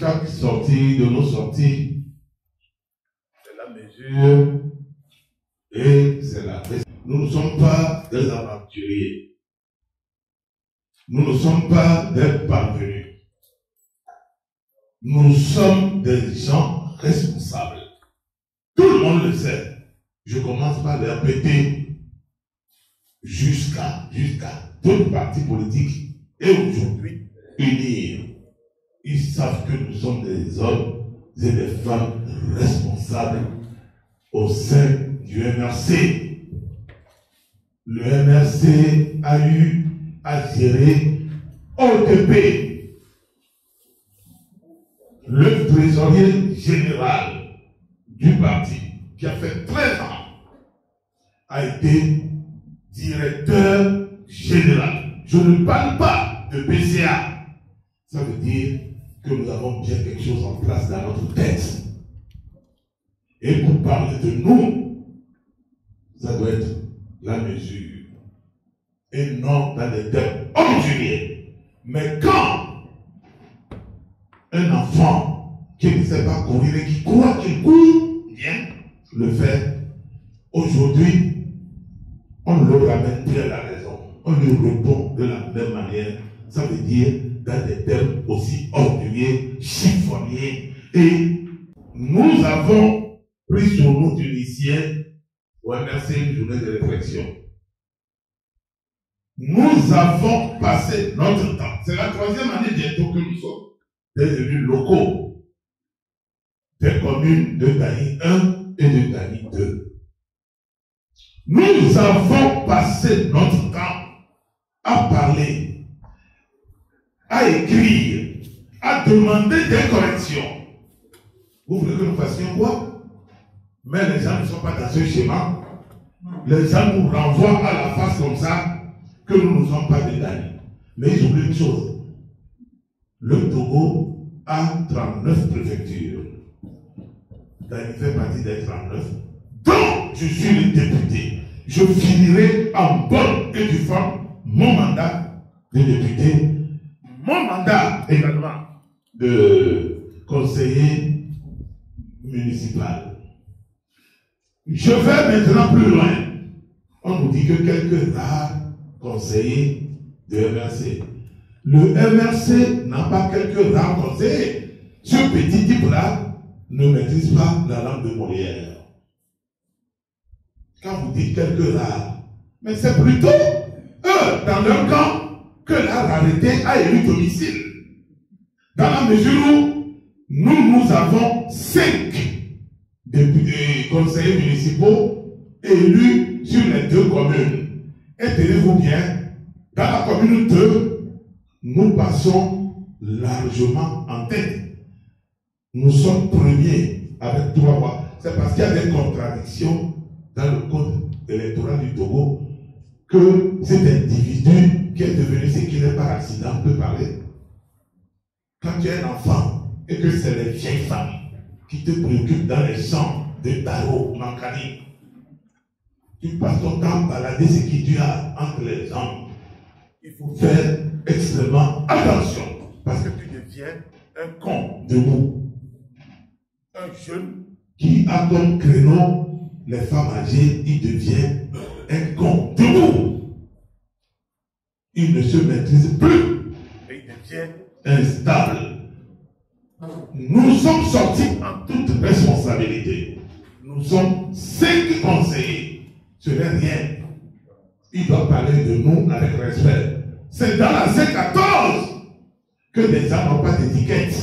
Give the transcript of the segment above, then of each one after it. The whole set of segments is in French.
chaque sortie de nos sorties, c'est la mesure et c'est la raison. Nous ne sommes pas des aventuriers. Nous ne sommes pas des parvenus. Nous sommes des gens responsables. Tout le monde le sait. Je commence par le répéter jusqu'à d'autres partis politiques et aujourd'hui unir. Ils savent que nous sommes des hommes et des femmes responsables au sein du MRC. Le MRC a eu à gérer OTP. Le trésorier général du parti, qui a fait 13 ans, a été directeur général. Je ne parle pas de PCA. Ça veut dire que nous avons bien quelque chose en place dans notre tête. Et pour parler de nous, ça doit être la mesure. Et non dans les termes orduriers. Mais quand un enfant qui ne sait pas courir et qui croit qu'il court bien le fait, aujourd'hui, on le ramène plus à la raison. On lui répond de la même manière. Ça veut dire dans des termes aussi orduriers, chiffonniers. Et nous avons pris sur nous d'initier au MRC une journée de réflexion. Nous avons passé notre temps. C'est la 3e année bientôt que nous sommes des élus locaux des communes de Tani 1 et de Tani 2. Nous avons passé notre temps à parler, à écrire, à demander des corrections. Vous voulez que nous fassions quoi? Mais les gens ne sont pas dans ce schéma. Les gens nous renvoient à la face comme ça que nous ne sommes pas des Tani. Mais ils oublient une chose. Le Togo a 39 préfectures. Tani fait partie des 39. Donc, je suis le député. Je finirai en bonne et due forme mon mandat de député, mon mandat également de conseiller municipal. Je vais maintenant plus loin. On nous dit que quelques rares conseillers de MRC. Le MRC n'a pas quelques rares conseillers. Ce petit type-là ne maîtrise pas la langue de Molière. Quand vous dites quelques rares, mais c'est plutôt eux, dans leur camp, que la rareté a élu domicile. Dans la mesure où nous avons 5 conseillers municipaux élus sur les 2 communes. Et tenez-vous bien, dans la commune 2, nous passons largement en tête. Nous sommes premiers avec 3 voix. C'est parce qu'il y a des contradictions dans le code électoral du Togo que cet individu qui est devenu ce qu'il est par accident peut parler. Quand tu es un enfant et que c'est les vieilles femmes qui te préoccupent dans les champs de Taro, Mankani, tu passes ton temps à balader ce qui tu as entre les jambes. Il faut faire extrêmement attention parce que tu deviens un con debout. Un jeune qui a comme créneau les femmes âgées, il devient un con debout. Il ne se maîtrise plus et il devient instable. Nous sommes sortis en toute responsabilité. Nous sommes 5 conseillers. Ce n'est rien. Il doit parler de nous avec respect. C'est dans la C14 que les gens n'ont pas d'étiquette.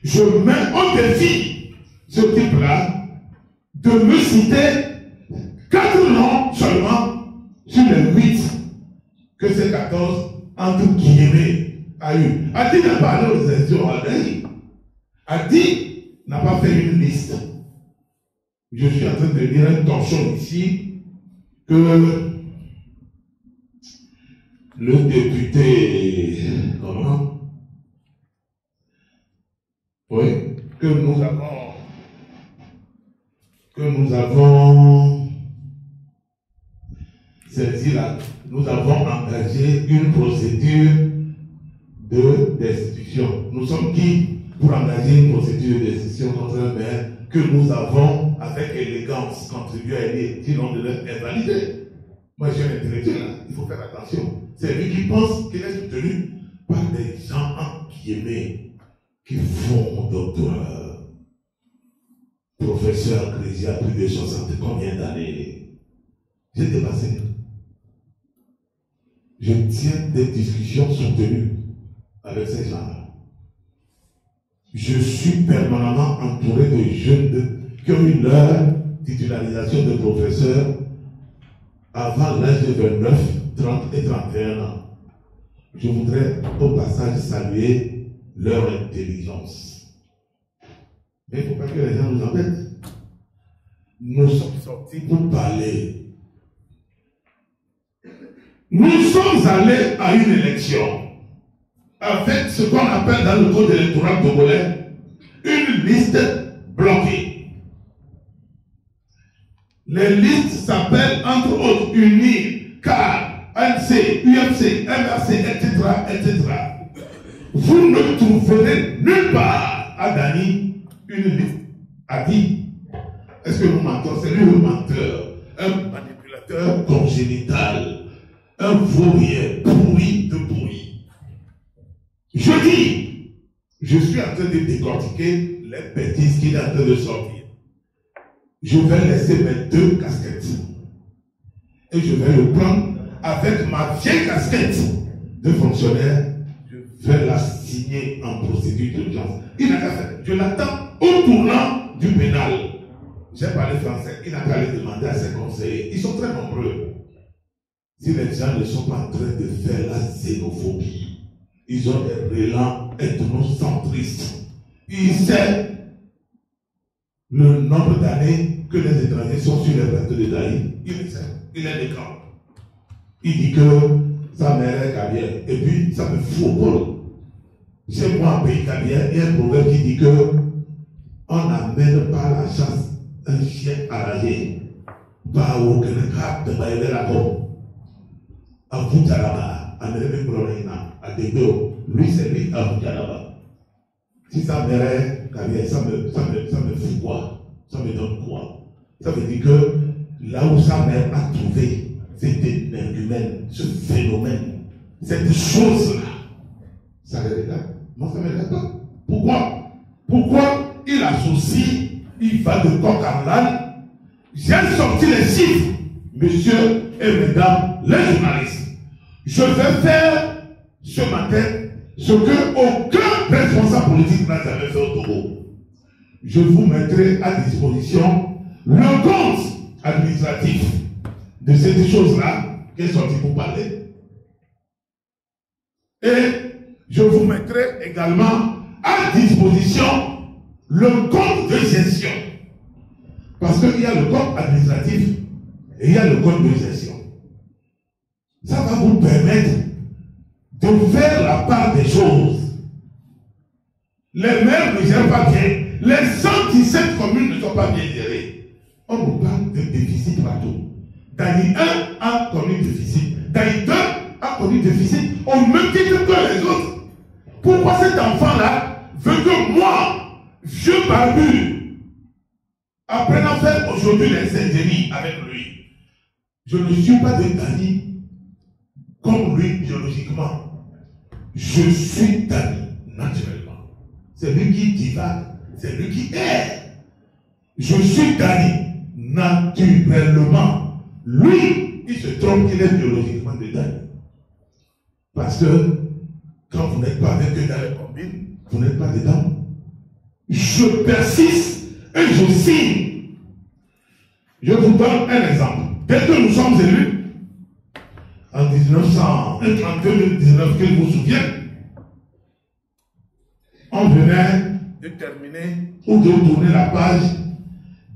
Je mets au défi ce type-là de me citer 4 noms seulement sur les 8 que ces 14 entre guillemets a eu. Adi n'a pas allé aux élections à Adi. Adi n'a pas fait une liste. Je suis en train de lire un torchon ici que le député, comment? Oui, que nous avons saisi là, nous avons engagé une procédure de destitution. Nous sommes qui pour engager une procédure de destitution contre un maire que nous avons avec élégance contribué à aider, sinon de l'être invalidé. Moi, je suis un intellectuel, il faut faire attention. C'est lui qui pense qu'il est soutenu par des gens qui font doctorat. Professeur Crézy a plus de 60 combien d'années? J'ai dépassé. Je tiens des discussions soutenues avec ces gens-là. Je suis permanemment entouré de jeunes qui ont eu leur titularisation de professeur avant l'âge de 29, 30 et 31 ans. Je voudrais au passage saluer leur intelligence. Mais il ne faut pas que les gens nous embêtent. Nous sommes sortis pour parler. Nous sommes allés à une élection avec ce qu'on appelle dans le code électoral togolais une liste bloquée. Les listes s'appellent entre autres UNIR, CAR, ANC, UFC, MRC, etc., etc. Vous ne trouverez nulle part à Dani une liste à qui? Est-ce que nous mentons? C'est lui le menteur, un manipulateur congénital. Un vaurien pourri de pourri. Je dis, je suis en train de décortiquer les bêtises qu'il est en train de sortir. Je vais laisser mes deux casquettes. Et je vais le prendre avec ma vieille casquette de fonctionnaire. Je vais la signer en procédure d'urgence. Il n'a qu'à faire. Je l'attends au tournant du pénal. J'ai parlé français. Il n'a qu'à aller demander à ses conseillers. Ils sont très nombreux. Si les gens ne sont pas en train de faire la xénophobie, ils ont des relents ethnocentristes. Ils savent le nombre d'années que les étrangers sont sur les plateaux de Daï. Il le sait. Il est d'écran. Il dit que sa mère est cavière. Et puis, ça me fout au col. Chez moi, un pays cavière, il y a un proverbe qui dit que on n'amène pas la chasse un chien arrangé. Pas au Kénéka de Baïlé la Côte. À Voutaraba, à Mérébé Colorina, à Dédo, lui c'est lui à Voutaraba. Si ça me rêve, ça me fout quoi? Ça me donne quoi? Ça veut dire que là où sa mère a trouvé cet énergumène, ce phénomène, cette chose-là, ça ne regarde. Moi ça ne me regarde pas. Pourquoi? Pourquoi il associe, il va de coq à l'âne? J'ai sorti les chiffres, messieurs et mesdames, les journalistes. Je vais faire ce matin ce que aucun responsable politique n'a jamais fait au Togo. Je vous mettrai à disposition le compte administratif de cette chose-là qui est sorti pour parler. Et je vous mettrai également à disposition le compte de gestion. Parce qu'il y a le compte administratif et il y a le compte de gestion. Ça va vous permettre de faire la part des choses. Les maires ne gèrent pas bien. Les 117 communes ne sont pas bien gérées. On nous parle de déficit partout. Dani 1 a connu déficit. Dani 2 a connu déficit au même titre que les autres. Pourquoi cet enfant-là veut que moi, vieux barbu, apprenne à faire aujourd'hui les ingénieries avec lui? Je ne suis pas de Dani comme lui biologiquement. Je suis Dani naturellement. C'est lui qui divague, c'est lui qui est. Je suis Dani naturellement. Lui, il se trompe qu'il est biologiquement de Dani. Parce que quand vous n'êtes pas avec eux dans les combines, vous n'êtes pas dedans. Je persiste et je signe. Je vous donne un exemple. Dès que nous sommes élus, en 2019, qu'il vous souvienne, on venait de terminer ou de tourner la page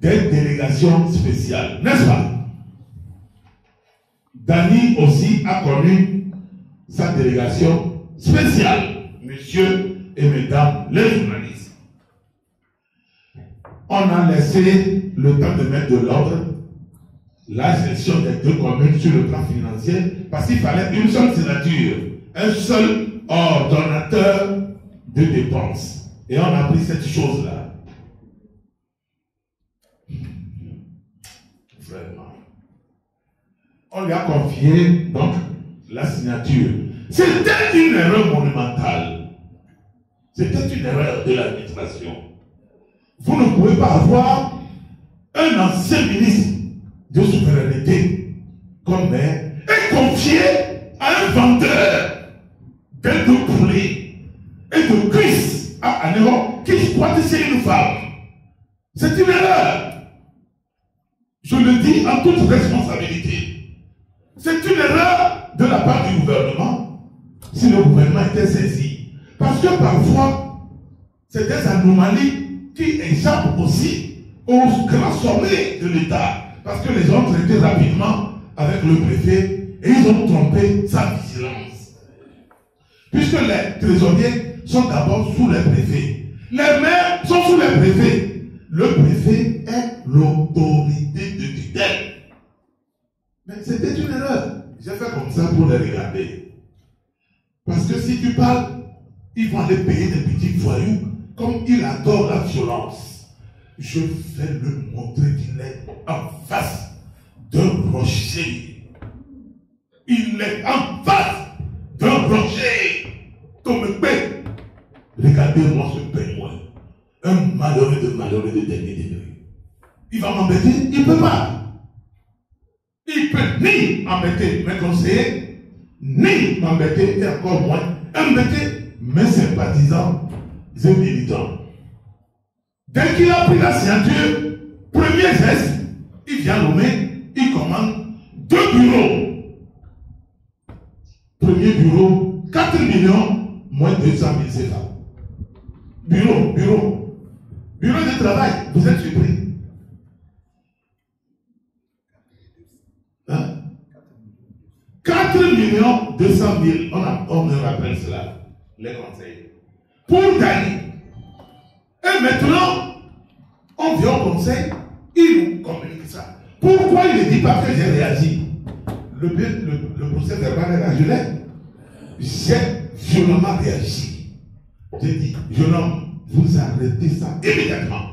des délégations spéciales, n'est-ce pas? Dani aussi a connu sa délégation spéciale, messieurs et mesdames les journalistes. On a laissé le temps de mettre de l'ordre, la gestion des deux communes sur le plan financier, parce qu'il fallait une seule signature, un seul ordonnateur de dépenses. Et on a pris cette chose-là. Vraiment. On lui a confié donc la signature. C'était une erreur monumentale. C'était une erreur de l'administration. Vous ne pouvez pas avoir un ancien ministre de souveraineté comme maire et confier à un vendeur d'aide de poulet et de cuisses à Anéron qui exploite chez une femme. C'est une erreur. Je le dis en toute responsabilité. C'est une erreur de la part du gouvernement si le gouvernement était saisi. Parce que parfois, c'est des anomalies qui échappent aussi aux grands sommets de l'État. Parce que les gens traitaient rapidement avec le préfet et ils ont trompé sa vigilance. Puisque les trésoriers sont d'abord sous les préfets. Les maires sont sous les préfets. Le préfet est l'autorité de tutelle. Mais c'était une erreur. J'ai fait comme ça pour les regarder. Parce que si tu parles, ils vont aller payer des petits voyous comme il adore la violence. Je vais lui montrer qu'il est en face d'un rocher. Il est en face d'un rocher. Comme un paix. Regardez-moi ce peignoir. Un malheureux de dernier degré. Il va m'embêter? Il ne peut pas. Il ne peut ni embêter mes conseillers, ni m'embêter, et encore moins, embêter mes sympathisants et militants. Dès qu'il a pris la signature, premier geste, il vient nommer, il commande 2 bureaux. Premier bureau, 4 millions, moins 200 000 CFA. Bureau de travail, vous êtes surpris. Hein? 4 millions 200 000, on me rappelle cela, les conseils. Pour gagner. Et maintenant, on vient au conseil, il nous communique ça. Pourquoi il ne dit pas que j'ai réagi? Le procès verbal est là, je l'ai. J'ai violemment réagi. J'ai dit, jeune homme, vous arrêtez ça immédiatement.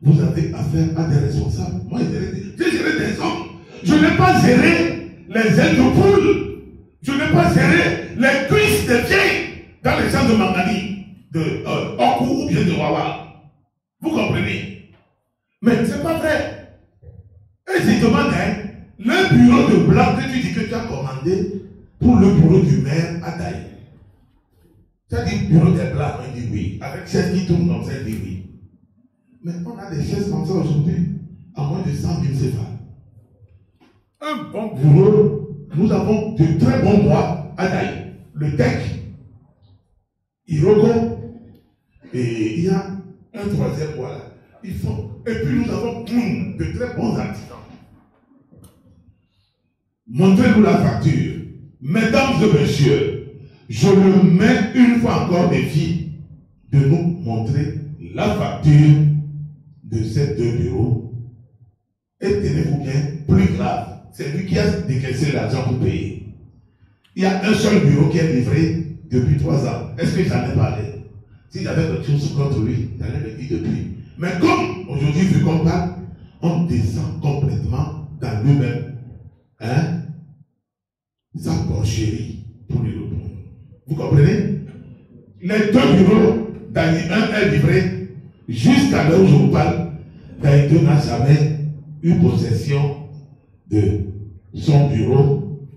Vous avez affaire à des responsables. Moi, j'ai géré des hommes. Je n'ai pas géré les ailes de poule. Je n'ai pas géré les cuisses des vieilles dans les champs de Mangani, de Oku ou bien de Wawa. Vous comprenez? Mais ce n'est pas vrai. Et je demande, le bureau de blanc que tu dis que tu as commandé pour le bureau du maire à Taï. Tu as dit bureau des blancs, on dit oui. Avec chaise qui tourne comme ça, il dit oui. Mais on a des chaises comme ça aujourd'hui, à moins de 100 000 CFA. Un bon bureau, nous avons de très bons bois à Taï. Le TEC, Iroko, et il y a un troisième bois là. Et puis nous avons de très bons artisans. Montrez-nous la facture. Mesdames et messieurs, je me mets une fois encore défi de nous montrer la facture de ces 2 bureaux. Et tenez-vous bien, plus grave, c'est lui qui a décaissé l'argent pour payer. Il y a un seul bureau qui est livré depuis 3 ans. Est-ce que j'en ai parlé? Si j'avais quelque chose contre lui, j'allais le dire depuis. Mais comme aujourd'hui, vu qu'on parle, on descend complètement dans lui-même. Hein? Sa porcherie pour lui répondre. Vous comprenez? Les 2 bureaux, Daniel 1 est livré jusqu'à l'heure où je vous parle. Daniel 2 n'a jamais eu possession de son bureau,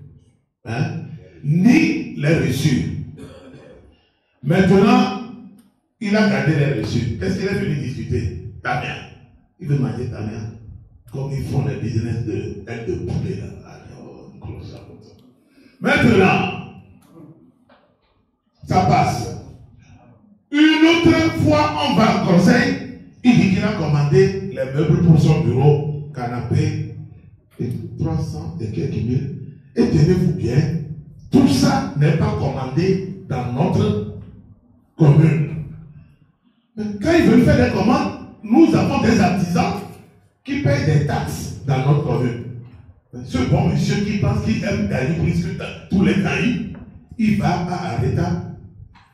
hein, ni les reçus. Maintenant, il a gardé les reçus. Qu'est-ce qu'il est venu discuter? Damien. Il veut manger Damien. Comme ils font les business de aide de poulet. Maintenant, ça passe. Une autre fois, on va au conseil. Il dit qu'il a commandé les meubles pour son bureau, canapé, et 300 et quelques mille. Et tenez-vous bien, tout ça n'est pas commandé dans notre commune. Mais quand ils veulent faire des commandes, nous avons des artisans qui payent des taxes dans notre commune. Ce bon monsieur qui pense qu'il aime gagner plus que tous les cailloux, il va à Arrêta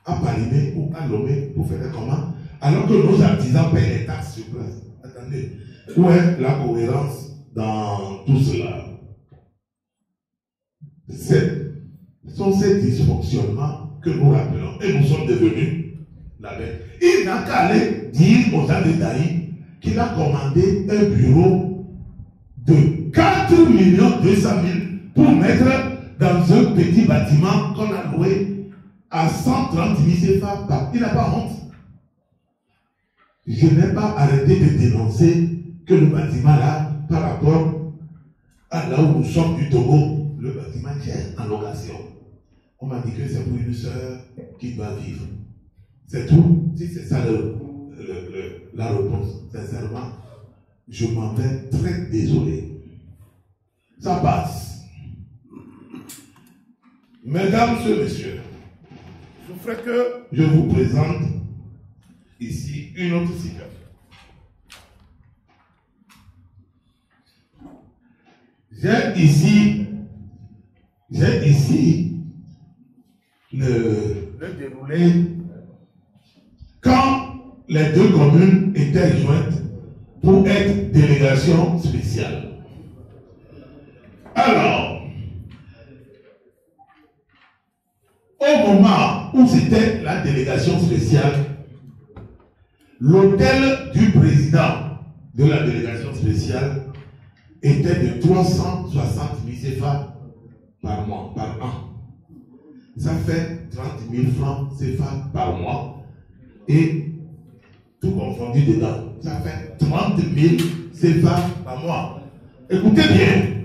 à Palimé ou à Lomé pour faire des commandes, alors que nos artisans paient les taxes sur place. Attendez, où est la cohérence dans tout cela? Ce sont ces dysfonctionnements que nous rappelons et nous sommes devenus la bête. Il n'a qu'à aller dire aux gens de Daï qu'il a commandé un bureau de 4 200 000 pour mettre dans un petit bâtiment qu'on a loué à 130 000 CFA. Il n'a pas honte. Je n'ai pas arrêté de dénoncer que le bâtiment là, par rapport à là où nous sommes du Togo, le bâtiment est en location. On m'a dit que c'est pour une sœur qui doit vivre. C'est tout. Si c'est ça la réponse, sincèrement, je m'en vais très désolé. Ça passe. Mesdames et messieurs, je ferai que je vous présente ici une autre situation. J'ai ici le déroulé quand les deux communes étaient jointes pour être délégation spéciale. Alors, au moment où c'était la délégation spéciale, l'hôtel du président de la délégation spéciale était de 360 000 CFA par mois, par an. Ça fait 30 000 francs CFA par mois et tout confondu dedans. Ça fait 30 000 CFA par mois. Écoutez bien.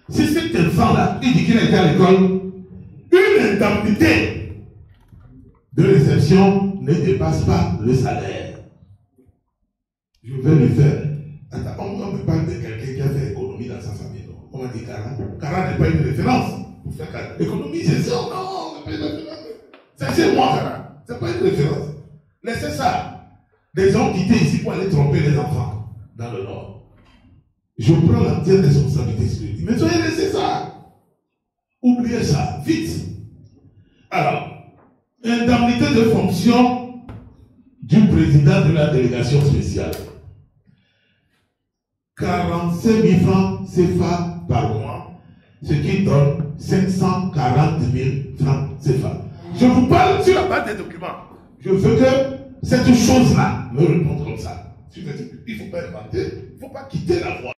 Si cet enfant-là, il dit qu'il était à l'école, une indemnité de réception ne dépasse pas le salaire. Je vais lui faire. Attends, on me parle de quelqu'un qui a fait économie dans sa famille. On m'a dit Cara. Cara n'est pas une référence pour faire Cara. Économie, c'est ça. Non, c'est pas une référence. C'est chez moi, Cara. C'est pas une référence. Laissez ça. Les gens quittés ici pour aller tromper les enfants dans le Nord. Je prends l'entière responsabilité spirituelle. Mais soyez laissez ça. Oubliez ça, vite. Alors, indemnité de fonction du président de la délégation spéciale. 45 000 francs CFA par mois, ce qui donne 540 000 francs CFA. Je vous parle sur la base des documents. Je veux que cette chose-là me réponde comme ça. Il ne faut pas inventer, il ne faut pas quitter la voie.